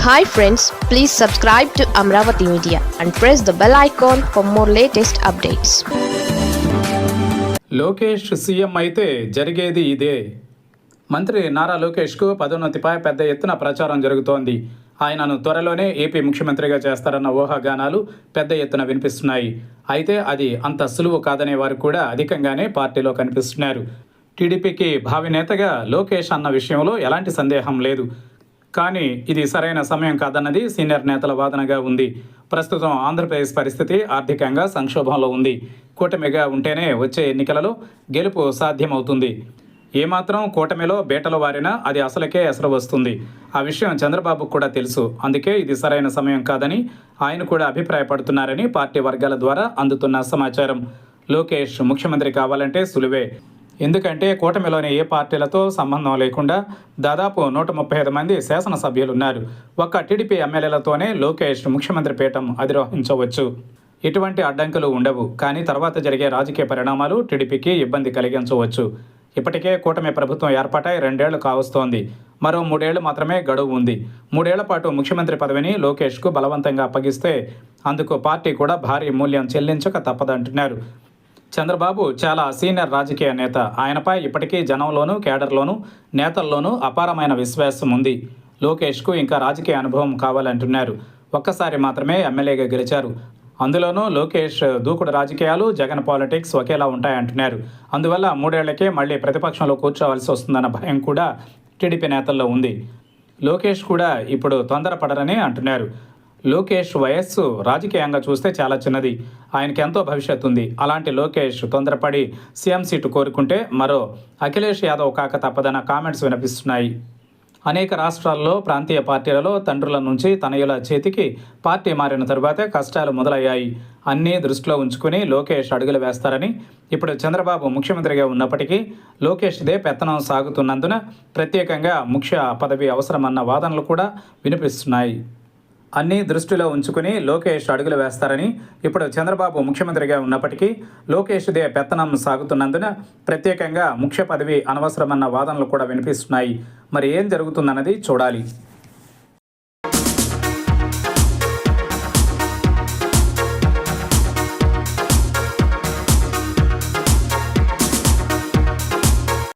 Hi friends, please subscribe to Amravati Media and press the bell icon for more latest updates. Lokesh CM అయితే జరిగేది ఇదే. మంత్రి నారా లోకేష్కు పదోన్నతిపై పెద్ద ఎత్తున ప్రచారం జరుగుతోంది. ఆయనను త్వరలోనే ఏపీ ముఖ్యమంత్రిగా చేస్తారన్న ఊహాగానాలు పెద్ద ఎత్తున వినిపిస్తున్నాయి. అయితే అది అంత సులువు కాదనే వారు కూడా అధికంగానే పార్టీలో కనిపిస్తున్నారు. టీడీపీకి భావి నేతగా లోకేష్ అన్న విషయంలో ఎలాంటి సందేహం లేదు. కానీ ఇది సరైన సమయం కాదన్నది సీనియర్ నేతల వాదనగా ఉంది. ప్రస్తుతం ఆంధ్రప్రదేశ్ పరిస్థితి ఆర్థికంగా సంక్షోభంలో ఉంది. కూటమిగా ఉంటేనే వచ్చే ఎన్నికలలో గెలుపు సాధ్యమవుతుంది. ఏమాత్రం కూటమిలో బేటలు వారినా అది అసలుకే ఎసరు వస్తుంది. ఆ విషయం చంద్రబాబుకు కూడా తెలుసు. అందుకే ఇది సరైన సమయం కాదని ఆయన కూడా అభిప్రాయపడుతున్నారని పార్టీ వర్గాల ద్వారా అందుతున్న సమాచారం. లోకేష్ ముఖ్యమంత్రి కావాలంటే సులువే. ఎందుకంటే కూటమిలోని ఏ పార్టీలతో సంబంధం లేకుండా దాదాపు 135 మంది శాసనసభ్యులున్నారు. ఒక్క టీడీపీ ఎమ్మెల్యేలతోనే లోకేష్ ముఖ్యమంత్రి పీఠం అధిరోహించవచ్చు. ఎటువంటి అడ్డంకులు ఉండవు. కానీ తర్వాత జరిగే రాజకీయ పరిణామాలు టీడీపీకి ఇబ్బంది కలిగించవచ్చు. ఇప్పటికే కూటమి ప్రభుత్వం ఏర్పాటై 2 ఏళ్లు కావస్తోంది. మరో 3 ఏళ్లు మాత్రమే గడువు ఉంది. 3 ఏళ్ల పాటు ముఖ్యమంత్రి పదవిని లోకేష్కు బలవంతంగా అప్పగిస్తే అందుకు పార్టీ కూడా భారీ మూల్యం చెల్లించక తప్పదంటున్నారు. చంద్రబాబు చాలా సీనియర్ రాజకీయ నేత. ఆయనపై ఇప్పటికీ జనంలోనూ, కేడర్లోనూ, నేతల్లోనూ అపారమైన విశ్వాసం ఉంది. లోకేష్కు ఇంకా రాజకీయ అనుభవం కావాలంటున్నారు. ఒక్కసారి మాత్రమే ఎమ్మెల్యేగా గెలిచారు. అందులోనూ లోకేష్ దూకుడు రాజకీయాలు, జగన్ పాలిటిక్స్ ఒకేలా ఉంటాయంటున్నారు. అందువల్ల 3 ఏళ్లకే మళ్ళీ ప్రతిపక్షంలో కూర్చోవలసి వస్తుందన్న భయం కూడా టీడీపీ నేతల్లో ఉంది. లోకేష్ కూడా ఇప్పుడు తొందరపడరని అంటున్నారు. లోకేష్ వయస్సు రాజకీయంగా చూస్తే చాలా చిన్నది. ఆయనకి ఎంతో భవిష్యత్తు ఉంది. అలాంటి లోకేష్ తొందరపడి సీఎం సీటు కోరుకుంటే మరో అఖిలేష్ యాదవ్ కాక తప్పదన్న కామెంట్స్ వినిపిస్తున్నాయి. అనేక రాష్ట్రాల్లో, ప్రాంతీయ పార్టీలలో తండ్రుల నుంచి తనయుల చేతికి పార్టీ మారిన తరువాతే కష్టాలు మొదలయ్యాయి. అన్నీ దృష్టిలో ఉంచుకుని లోకేష్ అడుగులు వేస్తారని ఇప్పుడు చంద్రబాబు ముఖ్యమంత్రిగా ఉన్నప్పటికీ లోకేష్దే పెత్తనం సాగుతున్నందున ప్రత్యేకంగా ముఖ్య పదవి అవసరమన్న వాదనలు కూడా వినిపిస్తున్నాయి. అన్నీ దృష్టిలో ఉంచుకుని లోకేష్ అడుగులు వేస్తారని ఇప్పుడు చంద్రబాబు ముఖ్యమంత్రిగా ఉన్నప్పటికీ లోకేష్దే పెత్తనం సాగుతున్నందున ప్రత్యేకంగా ముఖ్య పదవి అనవసరమన్న వాదనలు కూడా వినిపిస్తున్నాయి. మరి ఏం జరుగుతుందన్నది చూడాలి.